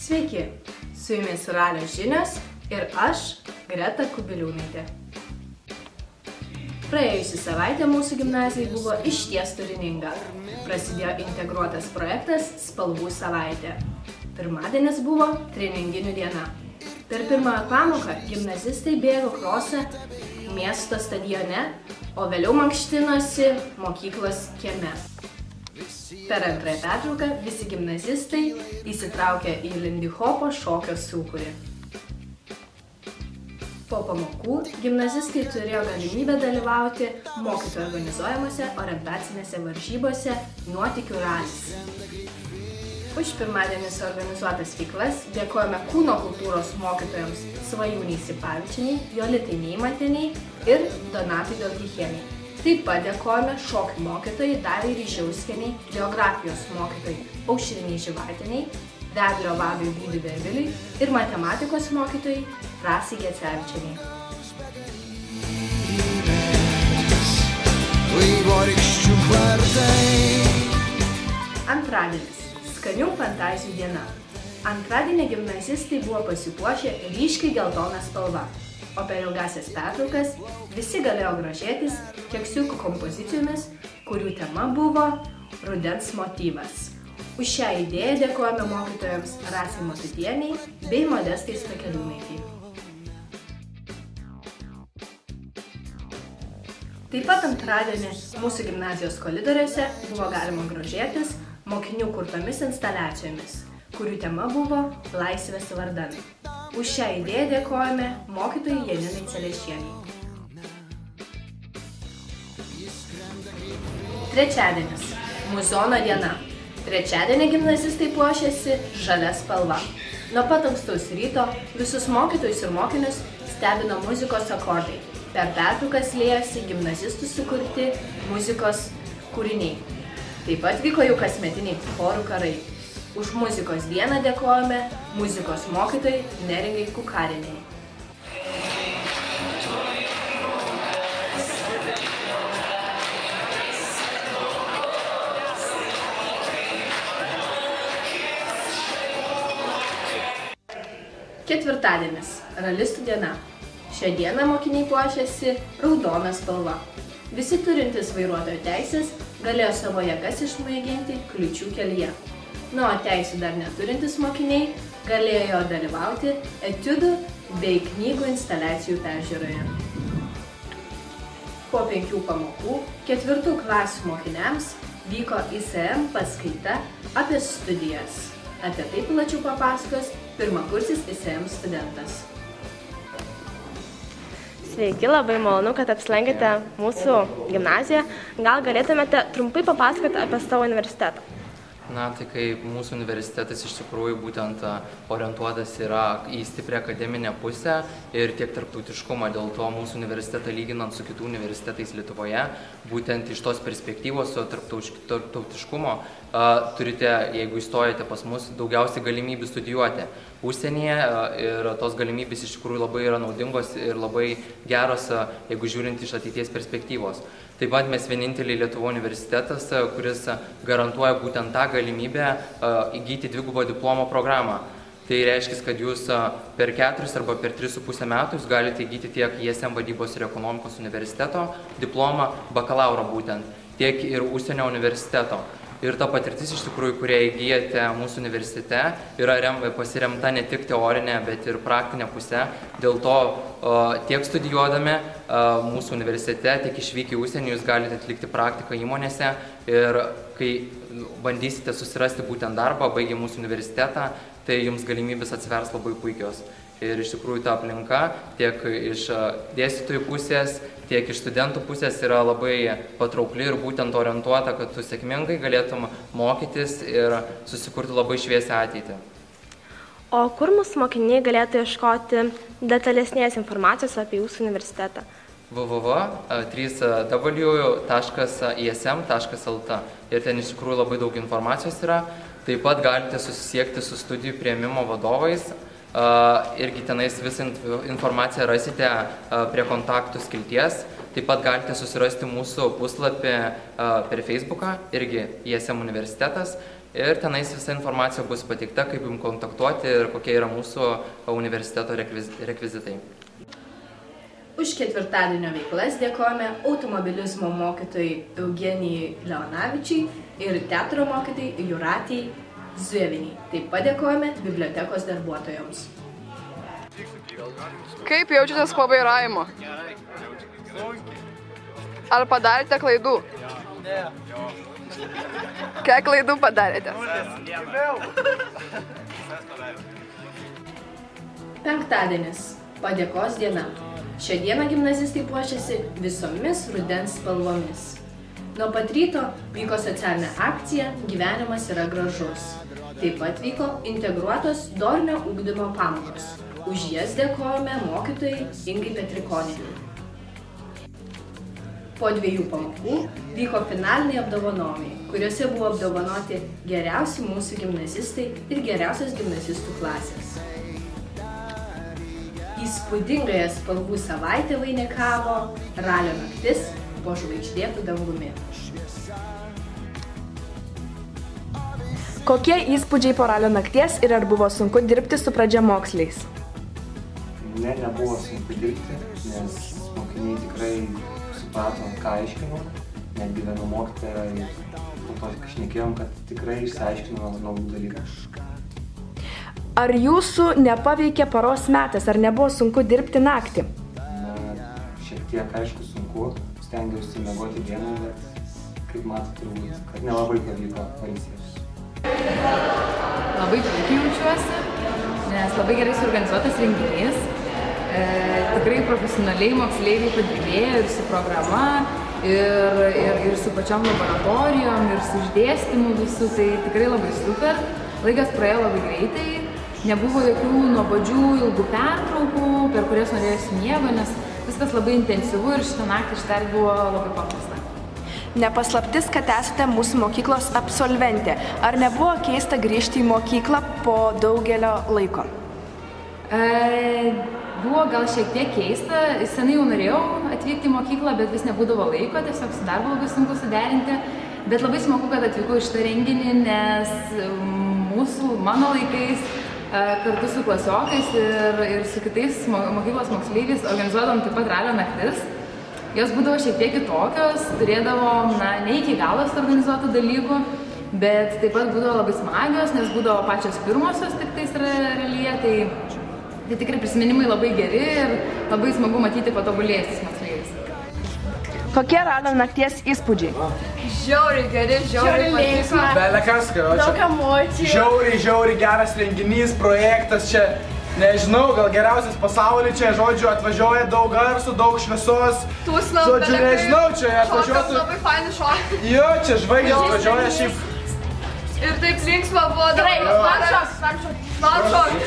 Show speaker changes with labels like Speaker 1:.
Speaker 1: Sveiki, su jumis Ralio žinios ir aš, Greta Kubiliūnaitė. Praėjusi savaitė mūsų gimnazijai buvo išties turininga. Prasidėjo integruotas projektas Spalvų savaitė. Pirmadienis buvo treninginių diena. Per pirmąją pamoką gimnazistai bėgo krosą miesto stadione, o vėliau mankštinosi mokyklos kieme. Per antrąją pertrauką visi gimnazistai įsitraukė į lindihopo šokio sūkurį. Po pamokų gimnazistai turėjo galimybę dalyvauti mokytojų organizuojamuose orientacinėse varžybose Nuotykių ralis. Už pirmadienį suorganizuotas veiklas dėkojame kūno kultūros mokytojams Svajūnei Sipavičienei, Jolitai Neimatienei ir Donatai Dolgichienei. Taip pat dėkojame šokių mokytojai Dariai Ryžiauskienei, geografijos mokytojai Aušrinei Živaitienei, vedlio vadui Vydui Verviliui ir matematikos mokytojai Rasai Gecevičienei. Antradienis. Skanių fantazijų diena. Antradienį gimnazistai buvo pasipuošę ryškiai geltona spalva, o per ilgąsias pertraukas visi galėjo grožėtis keksiukų kompozicijomis, kurių tema buvo rudens motyvas. Už šią idėją dėkojame mokytojams Rasai Matutienei bei Modestai Stakeliūnaitei. Taip pat antradienį mūsų gimnazijos koridoriuose buvo galima grožėtis mokinių kurtomis instaliacijomis, kurių tema buvo Laisvės vardan. Už šią idėją dėkojame mokytojai Janinai Celešienei. Trečiadienis. Muzono diena. Trečiadienį gimnazistai puošėsi žalia spalva. Nuo pat ankstaus ryto visus mokytojus ir mokinius stebino muzikos akordai. Per pertraukas liejosi gimnazistų sukurti muzikos kūriniai. Taip pat vyko jų kasmetiniai chorų karai. Už muzikos dieną dėkojame muzikos mokytojai Neringai Kukariniai. Ketvirtadienis. Ralistų diena. Šią dieną mokiniai puošėsi raudona spalva. Visi turintys vairuotojo teisės galėjo savo jėgas išmėginti kliūčių kelyje. O teisių dar neturintys mokiniai galėjo dalyvauti etiudų bei knygų instaliacijų peržiūroje. Po 5 pamokų 4 klasių mokiniams vyko ICM paskaita apie studijas. Apie tai plačiau papasakos pirmakursis ICM studentas.
Speaker 2: Sveiki, labai malonu, kad apsilankėte mūsų gimnaziją. Gal galėtumėte trumpai papasakoti apie savo universitetą?
Speaker 3: Tai kaip mūsų universitetas iš tikrųjų būtent orientuotas yra į stiprią akademinę pusę ir tiek tarptautiškumą. Dėl to mūsų universitetą lyginant su kitų universitetais Lietuvoje, būtent iš tos perspektyvos tarptautiškumo turite, jeigu įstojate pas mus, daugiausiai galimybių studijuoti užsienyje ir tos galimybės iš tikrųjų labai yra naudingos ir labai geros, jeigu žiūrint iš ateities perspektyvos. Taip pat mes vieninteliai Lietuvos universitetas, kuris garantuoja būtent tą galimybę įgyti dvigubo diplomo programą. Tai reiškia, kad jūs per 4 arba per 3,5 metų jūs galite įgyti tiek ISM vadybos ir ekonomikos universiteto diplomą, bakalauro būtent, tiek ir užsienio universiteto. Ir ta patirtis iš tikrųjų, kurią įgyjate mūsų universitete, yra pasiremta ne tik teorinė, bet ir praktinė pusė. Dėl to tiek studijuodami mūsų universitete, tiek išvykę į užsienį jūs galite atlikti praktiką įmonėse ir kai bandysite susirasti būtent darbą, baigę mūsų universitetą, tai jums galimybės atsivers labai puikios. Ir iš tikrųjų ta aplinka tiek iš dėstytojų pusės, tiek iš studentų pusės yra labai patraukli ir būtent orientuota, kad tu sėkmingai galėtum mokytis ir susikurti labai šviesią ateitį.
Speaker 2: O kur mūsų mokiniai galėtų ieškoti detalesnės informacijos apie jūsų universitetą?
Speaker 3: www.ism.lt ir ten iš tikrųjų labai daug informacijos yra. Taip pat galite susisiekti su studijų priėmimo vadovais. Irgi tenais visą informaciją rasite prie kontaktų skilties. Taip pat galite susirasti mūsų puslapį per Facebooką, irgi ISM universitetas. Ir tenais visa informacija bus pateikta, kaip jums kontaktuoti ir kokie yra mūsų universiteto rekvizitai.
Speaker 1: Už ketvirtadienio veiklas dėkojame automobilizmo mokytojai Eugenijai Leonavičiai ir teatro mokytojai Jūratei Zueviniai. Taip pat dėkojame bibliotekos darbuotojams.
Speaker 4: Kaip jaučiatės po vairavimo? Ar padarėte klaidų? Ne. Kiek klaidų padarėte?
Speaker 1: Penktadienis – padėkos diena. Šią dieną gimnazistai puošiasi visomis rudens spalvomis. Nuo pat ryto vyko socialinė akcija "Gyvenimas yra gražus". Taip pat vyko integruotos dorinio ugdymo pamokos. Už jas dėkojame mokytojai Ingai Petrikonienei. Po 2 pamokų vyko finaliniai apdovanojimai, kuriuose buvo apdovanoti geriausi mūsų gimnazistai ir geriausios gimnazistų klasės. Įspūdingąją spalvų savaitę vainikavo ralio naktis po žvaigždėtu dangumi.
Speaker 5: Kokie įspūdžiai po ralio nakties ir ar buvo sunku dirbti su pradžiamoksliais?
Speaker 6: Ne, nebuvo sunku dirbti, nes mokiniai tikrai suprato, ką aiškinu, netgi vienu mokytoją ir po to šnekėjom, kad tikrai išsiaiškino naujų dalykų.
Speaker 5: Ar jūsų nepaveikė paros metas, ar nebuvo sunku dirbti naktį?
Speaker 6: Na, šiek tiek aišku sunku, stengiausi miegoti dieną, bet kaip matot turbūt, kad nelabai pavyko pailsėti.
Speaker 7: Labai puikiai jaučiuosi, nes labai gerai suorganizuotas renginys. Tikrai profesionaliai moksleiviai padirbėjo ir su programa, ir su pačiom laboratorijom, ir su išdėstymu visų, tai tikrai labai super. Laikas praėjo labai greitai, nebuvo jokių nuobodžių ilgų pertraukų, per kurias norėjosi miego, nes viskas labai intensyvu ir šitą naktį ištart buvo labai paprasta.
Speaker 5: Nepaslaptis, kad esate mūsų mokyklos absolventė. Ar nebuvo keista grįžti į mokyklą po daugelio laiko?
Speaker 7: Buvo gal šiek tiek keista. Senai jau norėjau atvykti į mokyklą, bet vis nebūdavo laiko, tiesiog su darbu labai sunku suderinti. Bet labai smagu, kad atvykau į šitą renginį, nes mano laikais kartu su klasiokais ir su kitais mokyklos moksleiviais organizuodavom taip pat ralio naktis. Jos būdavo šiek tiek kitokios, turėdavom ne iki galo suorganizuotų dalykų, bet taip pat būdavo labai smagios, nes būdavo pačios pirmosios tik tais realyje, tai tikrai prisiminimai labai geri ir labai smagu matyti patobulėjusius moksleivius.
Speaker 5: Kokie ralio nakties įspūdžiai?
Speaker 8: Žiauriai geri, žiauriai patiko.
Speaker 9: Belekas,
Speaker 8: daug emocijų.
Speaker 9: Žiauriai geras renginys, projektas čia. Nežinau, gal geriausias pasaulyje čia, žodžiu, atvažiuoja daug garsų, daug šviesos.
Speaker 8: Tūsnam,
Speaker 9: žodžiu, nežinau, čia atvažiuotų.
Speaker 8: Šokas labai faini šokas.
Speaker 9: Jo, čia žvaigždės atvažiuoja šiaip.
Speaker 8: Ir taip linksma buvo daug. Man šokas.